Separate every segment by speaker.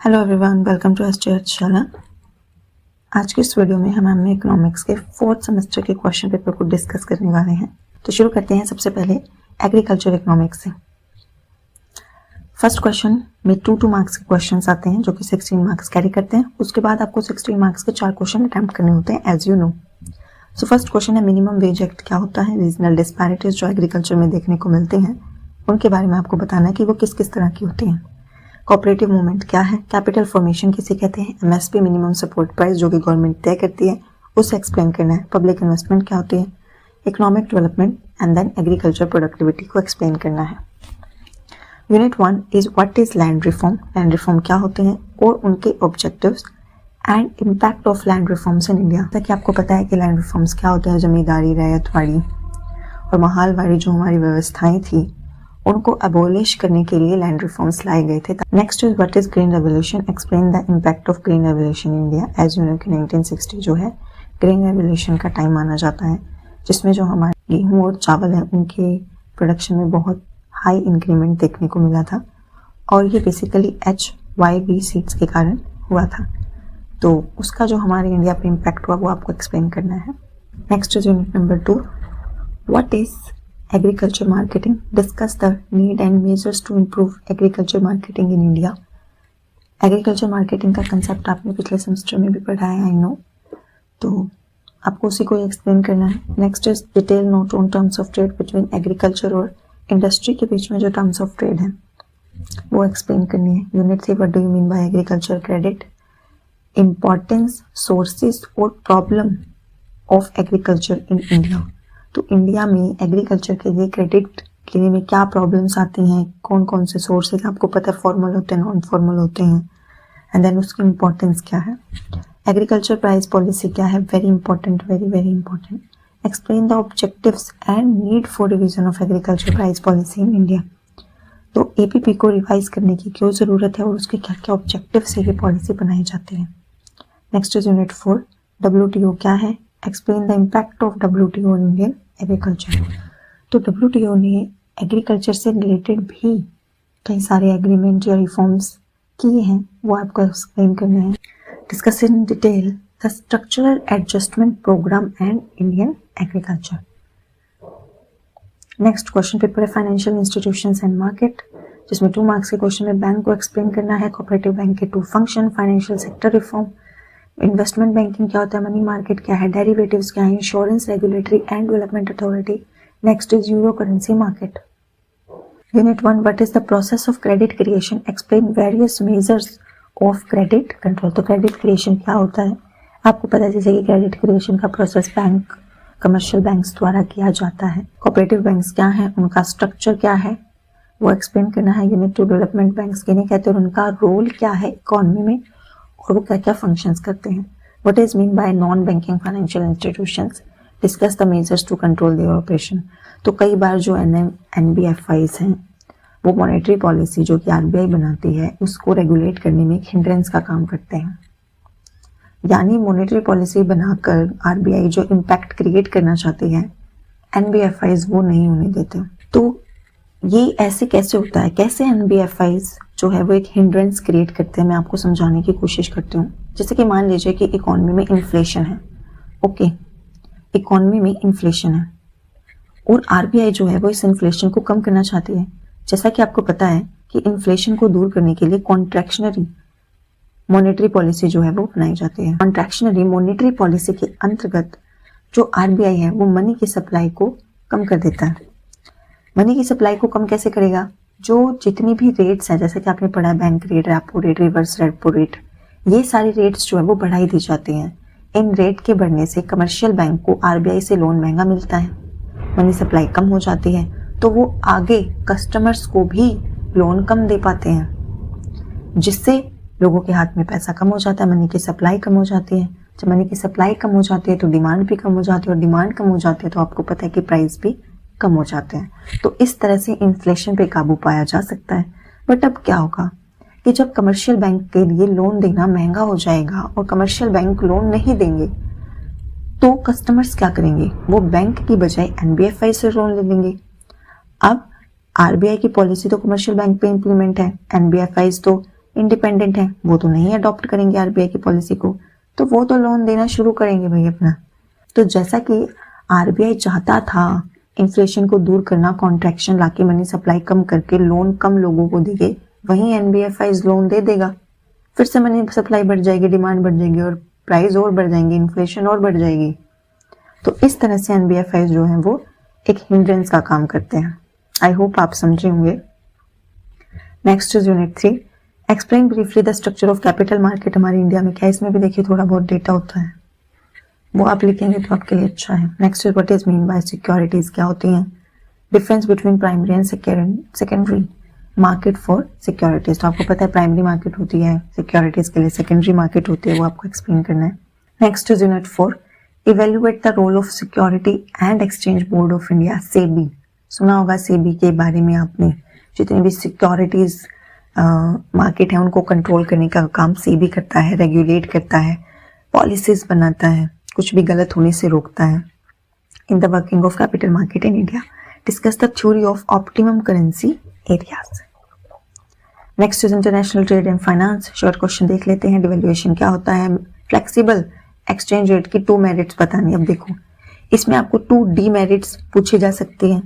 Speaker 1: Hello everyone, welcome to शाला। आज के इस वीडियो में हम इकोनॉमिक्स के फोर्थ सेमेस्टर के क्वेश्चन पेपर को डिस्कस करने वाले हैं। तो शुरू करते हैं सबसे पहले एग्रीकल्चर इकोनॉमिक्स से। फर्स्ट क्वेश्चन में 2 मार्क्स के क्वेश्चंस आते हैं जो कि 16 मार्क्स कैरी करते हैं। उसके बाद आपको 16 मार्क्स के 4 क्वेश्चन अटेम्प्ट करने होते हैं as you know. So first question है मिनिमम वेज एक्ट क्या होता है। रीजनल डिस्पैरिटीज जो एग्रीकल्चर में देखने को मिलते हैं उनके बारे में आपको बताना है कि वो किस किस तरह की होती हैं। कोऑपरेटिव मूवमेंट क्या है, कैपिटल फॉर्मेशन किसे कहते हैं, एमएसपी मिनिमम सपोर्ट प्राइस जो कि गवर्नमेंट तय करती है उसे एक्सप्लेन करना है, पब्लिक इन्वेस्टमेंट क्या होती है, economic development and then agriculture productivity को एक्सप्लेन करना है। Unit 1 is what is land reform, land reform क्या होते हैं और उनके objectives and impact of land reforms in India. ताकि आपको पता है कि लैंड रिफॉर्म्स क्या होते हैं, जमींदारी, रैयतवाड़ी और महालवाड़ी जो हमारी व्यवस्थाएं थी उनको अबोलिश करने के लिए लैंड रिफॉर्म्स लाए गए थे। Next is what is green revolution, explain the impact of green revolution in India. As you know कि 1960 जो है ग्रीन रेवोल्यूशन का टाइम माना जाता है, जिसमें जो हमारे गेहूं और चावल है उनके प्रोडक्शन में बहुत हाई इंक्रीमेंट देखने को मिला था और ये बेसिकली HYV सीड्स के कारण हुआ था। तो उसका जो हमारे इंडिया पे इम्पैक्ट हुआ वो आपको एक्सप्लेन करना है। Next is unit number 2, what is agriculture marketing, discuss the need and measures to improve agriculture marketing in India. Agriculture marketing का कंसेप्ट आपने पिछले सेमेस्टर में भी पढ़ा है, आई नो, तो आपको उसी को एक्सप्लेन करना है। Next is detail note on terms of trade between agriculture और इंडस्ट्री के बीच में जो टर्म्स ऑफ ट्रेड है वो एक्सप्लेन करनी है। Unit 3 what do you mean by agriculture credit, importance, sources और problem of agriculture in India. तो इंडिया में एग्रीकल्चर के लिए क्रेडिट लेने में क्या प्रॉब्लम्स आती हैं, कौन कौन से सोर्सेज आपको पता है, फॉर्मल होते हैं, नॉन फॉर्मल होते हैं, एंड देन उसकी इम्पोर्टेंस क्या है। एग्रीकल्चर प्राइस पॉलिसी क्या है, very important, very very important. Explain the objectives and need for revision of agriculture price policy in India. तो एपीपी को रिवाइज करने की क्यों ज़रूरत है और उसके क्या क्या ऑब्जेक्टिव से ये पॉलिसी बनाई जाती है। नेक्स्ट इज यूनिट 4, WTO क्या है, explain the impact of WTO in Indian agriculture. तो WTO ने एग्रीकल्चर से रिलेटेड भी कई सारे एग्रीमेंट या रिफॉर्म्स किए हैं, वो आपको एक्सप्लेन करना है। Discuss in detail the structural adjustment program and Indian agriculture. Next question paper है फाइनेंशियल इंस्टीट्यूशंस एंड मार्केट, जिसमें 2 मार्क्स के क्वेश्चन में बैंक को एक्सप्लेन करना है, कोऑपरेटिव बैंक के 2 function, financial sector reform, investment banking क्या होता है, मनी मार्केट क्या है, डेरिवेटिव्स क्या है, insurance regulatory and development authority. Next is euro currency market. Unit 1 what is the process of credit creation, explain various measures of credit control. तो credit creation क्या होता है आपको पता है, जैसे कि क्रेडिट क्रिएशन का प्रोसेस बैंक, कमर्शियल बैंक्स द्वारा किया जाता है। कोऑपरेटिव बैंक्स क्या है, उनका स्ट्रक्चर क्या है वो एक्सप्लेन करना है। यूनिट 2 डेवलपमेंट बैंक्स किन्हें कहते हैं और उनका रोल क्या है इकोनॉमी में और वो क्या क्या फंक्शंस करते हैं। What is mean by non banking financial institutions, discuss the measures to control their operation. तो कई बार जो NBFIs हैं वो मॉनेटरी पॉलिसी जो कि RBI बनाती है उसको रेगुलेट करने में एक हिंड्रेंस का काम करते हैं, यानी मॉनेटरी पॉलिसी बनाकर RBI जो इम्पैक्ट क्रिएट करना चाहती है NBFIs वो नहीं होने देते। तो ये ऐसे कैसे होता है, कैसे NBFIs जो है वो एक हिंड्रेंस क्रिएट करते हैं, मैं आपको समझाने की कोशिश करती हूँ। जैसे कि मान लीजिए कि इकोनॉमी में इन्फ्लेशन है, ओके, इकोनॉमी में इन्फ्लेशन है और RBI जो है वो इस इन्फ्लेशन को कम करना चाहती है। जैसा कि आपको पता है कि इन्फ्लेशन को दूर करने के लिए कॉन्ट्रैक्शनरी मॉनेटरी पॉलिसी जो है वो अपनाई जाती है। कॉन्ट्रैक्शनरी मॉनेटरी पॉलिसी के अंतर्गत जो RBI है वो मनी की सप्लाई को कम कर देता है। मनी की सप्लाई को कम कैसे करेगा, जो जितनी भी रेट्स हैं, जैसे कि आपने पढ़ा है bank rate, repo rate, reverse repo rate, ये सारी रेट्स जो है वो बढ़ाई दी जाती हैं। इन रेट के बढ़ने से कमर्शियल बैंक को RBI से लोन महंगा मिलता है, मनी सप्लाई कम हो जाती है, तो वो आगे कस्टमर्स को भी लोन कम दे पाते हैं, जिससे लोगों के हाथ में पैसा कम हो जाता है, मनी की सप्लाई कम हो जाती है। जब मनी की सप्लाई कम हो जाती है तो डिमांड भी कम हो जाती है और डिमांड कम हो जाती है तो आपको पता है कि प्राइस भी कम हो जाते हैं। तो इस तरह से इन्फ्लेशन पे काबू पाया जा सकता है। बट अब क्या होगा कि जब कमर्शियल बैंक के लिए लोन देना महंगा हो जाएगा और कमर्शियल बैंक लोन नहीं देंगे तो कस्टमर्स क्या करेंगे, वो बैंक की बजाय NBFI से लोन ले लेंगे। अब RBI की पॉलिसी तो कमर्शियल बैंक पे इंप्लीमेंट है, NBFIs तो इंडिपेंडेंट हैं, वो तो नहीं अडॉप्ट करेंगे आरबीआई की पॉलिसी को, तो वो तो लोन देना शुरू करेंगे भाई अपना। तो जैसा कि आरबीआई चाहता था इन्फ्लेशन को दूर करना, कॉन्ट्रैक्शन लाके मनी सप्लाई कम करके लोन कम लोगों को देंगे, वहीं एनबीएफआईज लोन दे देगा, फिर से मनी सप्लाई बढ़ जाएगी, डिमांड बढ़ जाएगी और प्राइस और बढ़ जाएंगे, इन्फ्लेशन और बढ़ जाएगी। तो इस तरह से एनबीएफआईज जो हैं वो एक हिंड्रेंस का काम करते हैं। आई होप आप समझे होंगे। Next is unit 3, explain briefly the structure of capital market हमारे इंडिया में क्या है। इसमें भी देखिए थोड़ा बहुत डेटा होता है, वो आप लिखेंगे तो आपके लिए अच्छा है। Next is what is mean bye securities, क्या होती हैं, difference between primary and secondary market for securities. तो आपको पता है प्राइमरी मार्केट होती है सिक्योरिटीज के लिए, सेकेंडरी मार्केट होती है, वो आपको एक्सप्लेन करना है। Next is unit 4, evaluate the role of security and exchange board of India, SEBI. सुना होगा सेबी के बारे में आपने, जितनी भी सिक्योरिटीज मार्केट है उनको कंट्रोल करने का काम सेबी करता है, रेगुलेट करता है, पॉलिसीज बनाता है, कुछ भी गलत होने से रोकता है। In the working of capital market in India, discuss the theory of optimum currency areas. Next is international trade and finance, short question देख लेते हैं। डिवेल्युएशन क्या होता है, फ्लेक्सिबल एक्सचेंज रेट की 2 मेरिट्स बतानी। अब देखो इसमें आपको 2 डीमेरिट्स पूछे जा सकते हैं,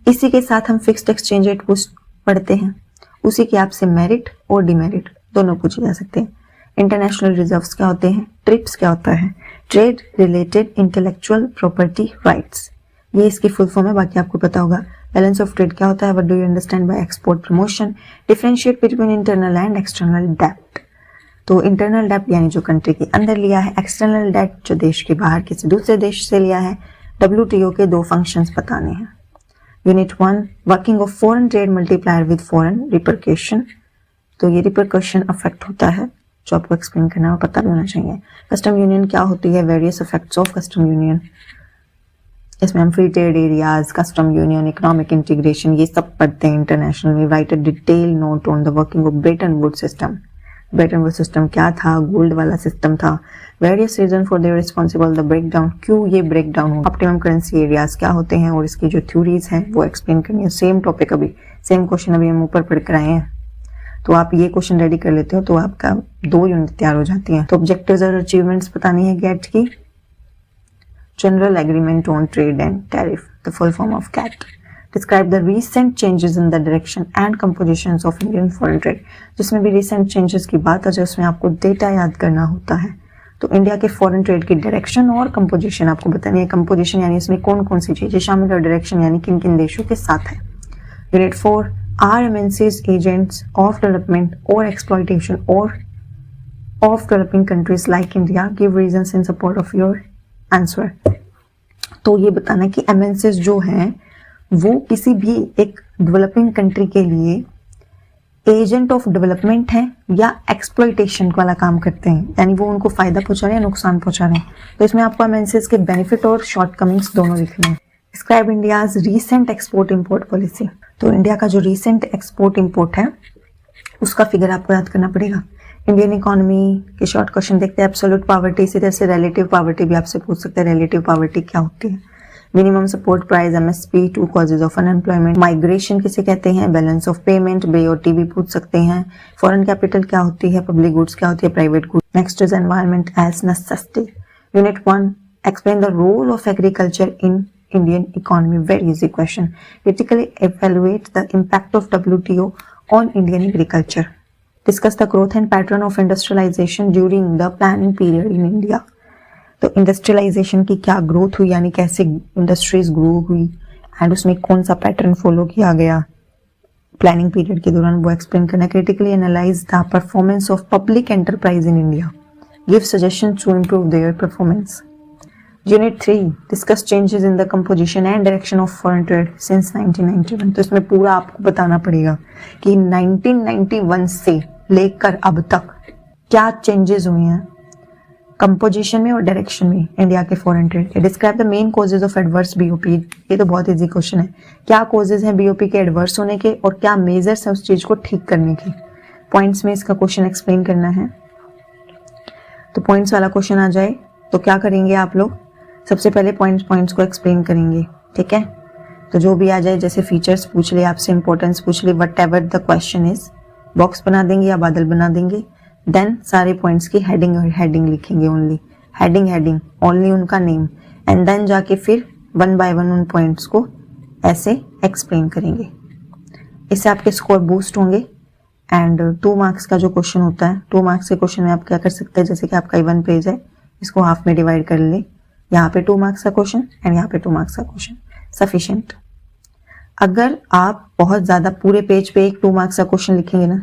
Speaker 1: इसी के साथ हम फिक्स्ड एक्सचेंज रेट पढ़ते हैं, उसी के आपसे मेरिट और डीमेरिट दोनों पूछे जा सकते हैं। इंटरनेशनल रिजर्व्स क्या होते हैं, ट्रिप्स क्या होता है, trade related intellectual property rights, ये इसकी फुल फॉर्म है, बाकी आपको पता होगा। बैलेंस ऑफ ट्रेड क्या होता है, what do you understand by export promotion, differentiate between internal and external डेब्ट। तो इंटरनल डेब्ट यानी जो कंट्री के अंदर लिया है, एक्सटर्नल डेब्ट जो देश के बाहर किसी दूसरे देश से लिया है। WTO के 2 फंक्शंस बताने हैं। Unit 1, working of foreign trade multiplier with foreign repercussion, तो ये रिपरकशन अफेक्ट होता है जो आपको एक्सप्लेन करना और पता भी होना चाहिए। कस्टम यूनियन क्या होती है, various effects of custom union, इसमें हम free trade areas, custom union, economic integration ये सब पढ़ते हैं इंटरनेशनल में। Write a detail note on the working of Bretton Woods system. Bretton Woods system क्या था, गोल्ड वाला सिस्टम था। Various reason for their responsible the breakdown, क्यों ये ब्रेकडाउन हो। ऑप्टिमम करेंसी एरियाज क्या होते हैं और इसकी जो थ्योरीज हैं वो एक्सप्लेन करनी है। सेम टॉपिक, अभी सेम क्वेश्चन अभी हम ऊपर पढ़ कर आए हैं, तो आप ये क्वेश्चन रेडी कर लेते हो तो आपका 2 यूनिट तैयार हो जाती हैं। तो ऑब्जेक्टिव्स और अचीवमेंट्स बतानी है गेट की। General agreement on trade and tariff, the full form of GATT. Describe the recent changes in the direction and compositions of Indian foreign trade, जिसमें भी रिसेंट चेंजेस की बात है, जो उसमें आपको डेटा याद करना होता है। तो इंडिया के फॉरेन ट्रेड की डायरेक्शन और कंपोजिशन आपको बतानी है। कंपोजिशन यानी इसमें कौन कौन सी चीजें शामिल और डायरेक्शन यानी किन किन देशों के साथ है। Unit 4, are MNCs agents of development or exploitation or of developing countries like India? Give reasons in support of your answer. तो ये बताना कि MNCs जो हैं वो किसी भी एक डेवलपिंग कंट्री के लिए एजेंट ऑफ डेवलपमेंट है या एक्सप्लॉइटेशन वाला काम करते हैं, यानी वो उनको फायदा पहुंचा रहे हैं या नुकसान पहुंचा रहे हैं। तो इसमें आपको MNCs के बेनिफिट और शॉर्टकमिंग्स दोनों लिखने हैं। Describe India's recent export import policy, तो इंडिया का जो रीसेंट एक्सपोर्ट इंपोर्ट है उसका फिगर आपको याद करना पड़ेगा। इंडियन इकोनॉमी के शॉर्ट क्वेश्चन देखते हैं। एब्सोल्यूट पॉवर्टी, इसी तरह से रिलेटिव पॉवर्टी भी आपसे पूछ सकते हैं, रिलेटिव पॉवर्टी क्या होती है। Minimum support price MSP, 2 causes of unemployment, migration किसे कहते हैं, बैलेंस ऑफ पेमेंट, BOT भी पूछ सकते हैं। फॉरेन कैपिटल क्या होती है, पब्लिक गुड्स क्या होती है, private goods. Next is environment as necessity. Unit 1, explain the role of agriculture in Indian economy, very easy question. Critically evaluate the impact of WTO on Indian agriculture. Discuss the growth and pattern of industrialization during the planning period in India. तो industrialisation की क्या growth हुई, यानी कैसे industries grow हुई and उसमें कौन सा पैटर्न फॉलो किया गया प्लानिंग पीरियड के दौरान, वो एक्सप्लेन करना। Critically analyse the performance of public enterprise in India, give suggestion to improve their performance. Unit 3, discuss changes in the composition and direction of foreign trade since 1991। तो इसमें पूरा आपको बताना पड़ेगा कि 1991 से लेकर अब तक क्या चेंजेस हुए हैं कंपोजिशन में और डायरेक्शन में इंडिया के फॉरेन ट्रेड के। Describe the main causes of adverse BOP, ये तो बहुत इजी क्वेश्चन है। क्या कॉजेज हैं BOP के एडवर्स होने के और क्या मेजर्स हैं उस चीज को ठीक करने के। पॉइंट्स में इसका क्वेश्चन एक्सप्लेन करना है। तो पॉइंट्स वाला क्वेश्चन आ जाए तो क्या करेंगे आप लोग, सबसे पहले पॉइंट्स को एक्सप्लेन करेंगे, ठीक है। तो जो भी आ जाए, जैसे फीचर्स पूछ ले आपसे, इंपॉर्टेंस पूछ ले, what ever the question is, box बना देंगे या बादल बना देंगे, देन सारे पॉइंट्स की हेडिंग लिखेंगे, ओनली हेडिंग ओनली उनका नेम, एंड देन जाके फिर वन बाय वन उन पॉइंट्स को ऐसे एक्सप्लेन करेंगे। इससे आपके स्कोर बूस्ट होंगे। एंड 2 मार्क्स का जो क्वेश्चन होता है, 2 मार्क्स के क्वेश्चन में आप क्या कर सकते हैं, जैसे कि आपका 1 पेज है, इसको हाफ में डिवाइड कर ले, यहाँ पे 2 मार्क्स का क्वेश्चन एंड यहाँ पे 2 मार्क्स का क्वेश्चन, सफिशिएंट। अगर आप बहुत ज्यादा पूरे पेज पे एक 2 मार्क्स का क्वेश्चन लिखेंगे ना,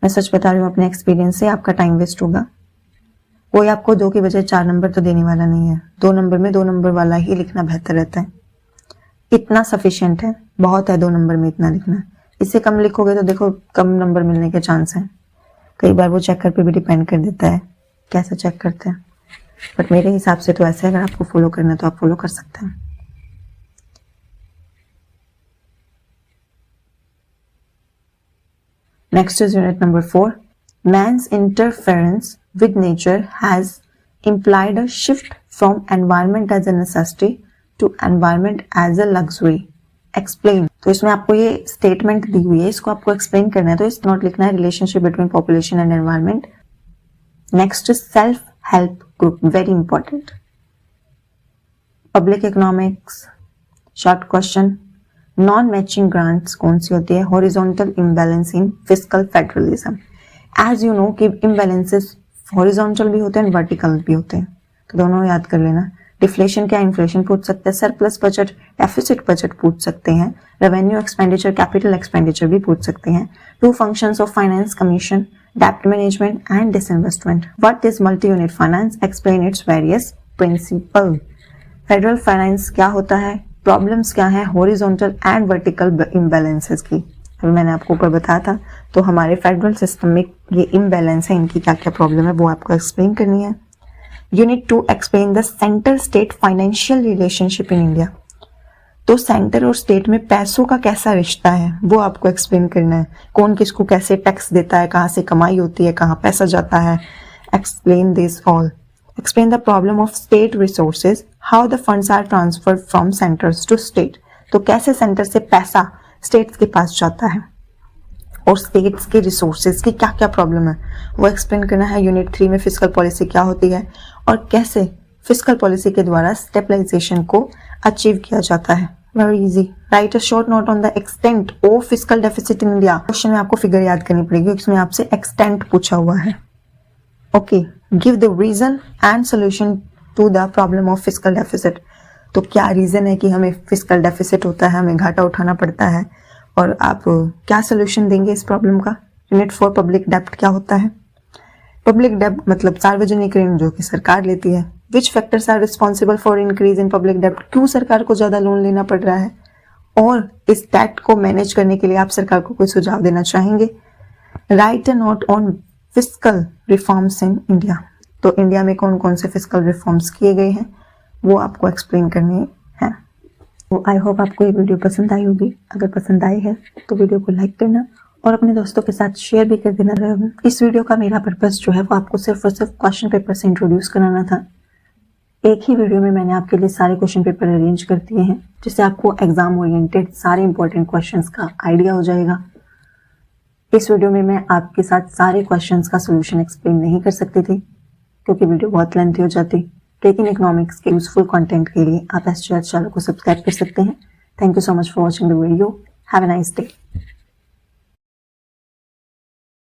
Speaker 1: मैं सच बता रही हूँ अपने एक्सपीरियंस से, आपका टाइम वेस्ट होगा। कोई आपको 2 के बजाय 4 नंबर तो देने वाला नहीं है। 2 नंबर में 2 नंबर वाला ही लिखना बेहतर रहता है। इतना सफिशिएंट है, बहुत है 2 नंबर में इतना लिखना। इससे कम लिखोगे तो देखो कम नंबर मिलने के चांस हैं। कई बार वो चेकर पे भी डिपेंड कर देता है कैसे चेक करते हैं, बट मेरे हिसाब से तो ऐसे है, अगर आपको फॉलो करना है तो आप फॉलो कर सकते हैं। Next is unit number 4। Man's interference with nature has implied a shift from environment as a necessity to environment as a luxury. Explain. तो इसमें आपको ये स्टेटमेंट दी हुई है, इसको आपको एक्सप्लेन करना है, तो इस नोट लिखना है relationship between population and environment. Next is self help group, very important. Public economics, short question. Non matching grants कौन सी होती है? Horizontal imbalance in fiscal federalism. As you know कि इम्बैलेंसेस हॉरिजॉन्टल भी होते हैं एंड वर्टिकल भी होते हैं, तो दोनों याद कर लेना। डिफ्लेशन क्या इन्फ्लेशन पूछ सकते हैं, सरप्लस बजट डेफिसिट बजट पूछ सकते हैं, रेवेन्यू एक्सपेंडिचर कैपिटल एक्सपेंडिचर भी पूछ सकते हैं। 2 फंक्शंस ऑफ फाइनेंस कमीशन, डेप्ट management and disinvestment. What is multi unit finance? Explain its various principal. Federal finance क्या होता है? प्रॉब्लम्स क्या है हॉरिजॉन्टल एंड वर्टिकल इम्बैलेंसेस की? अभी मैंने आपको ऊपर बताया था। तो हमारे फेडरल सिस्टम में ये इम्बैलेंस है, इनकी क्या क्या प्रॉब्लम है वो आपको एक्सप्लेन करनी है। Unit 2 explain the centre state financial relationship in India. तो सेंटर और स्टेट में पैसों का कैसा रिश्ता है वो आपको एक्सप्लेन करना है। कौन किसको कैसे टैक्स देता है, कहाँ से कमाई होती है, कहाँ पैसा जाता है। Explain this all. Explain the problem of state resources, how the funds are transferred from centers to state. तो कैसे सेंटर से पैसा स्टेट्स के पास जाता है और स्टेट्स के रिसोर्सेज की क्या क्या प्रॉब्लम है वो एक्सप्लेन करना है। यूनिट 3 में फिस्कल पॉलिसी क्या होती है और कैसे फिस्कल पॉलिसी के द्वारा स्टेबलाइजेशन को अचीव किया जाता है। Very easy. Right a short note on the extent of fiscal deficit in India. Question में आपको फिगर याद करनी पड़ेगी, इसमें आपसे एक्सटेंट पूछा हुआ है। Okay, give the reason and solution to the problem of fiscal deficit. तो क्या रीजन है कि हमें फिस्कल डेफिसिट होता है, हमें घाटा उठाना पड़ता है, और आप क्या सोल्यूशन देंगे इस प्रॉब्लम का। यूनिट 4 पब्लिक डेब्ट क्या होता है? पब्लिक डेब्ट मतलब सार्वजनिक ऋण जो कि सरकार लेती है। Which factors are responsible for increase in public डेब्ट? क्यों सरकार को ज्यादा लोन लेना पड़ रहा है, और इस डेब्ट को मैनेज करने के लिए आप सरकार को कोई सुझाव देना चाहेंगे। Right a note on fiscal reforms in India. तो इंडिया में कौन कौन से फिस्कल रिफॉर्म्स किए गए हैं वो आपको एक्सप्लेन करने हैं। तो आई होप आपको ये वीडियो पसंद आई होगी। अगर पसंद आई है तो वीडियो को लाइक करना और अपने दोस्तों के साथ शेयर भी कर देना। इस वीडियो का मेरा पर्पस जो है वो आपको सिर्फ और सिर्फ क्वेश्चन पेपर से इंट्रोड्यूस कराना था। एक ही वीडियो में मैंने आपके लिए सारे क्वेश्चन पेपर अरेंज कर दिए हैं, जिससे आपको एग्जाम ओरिएंटेड सारे इंपॉर्टेंट क्वेश्चंस का आइडिया हो जाएगा। इस वीडियो में मैं आपके साथ सारे क्वेश्चंस का सोल्यूशन एक्सप्लेन नहीं कर सकती थी क्योंकि वीडियो बहुत लेंथी हो जाती, लेकिन इकोनॉमिक्स के यूजफुल कंटेंट के लिए आप SGR चैनल को सब्सक्राइब कर सकते हैं। Thank you so much for watching the video. Have a nice day.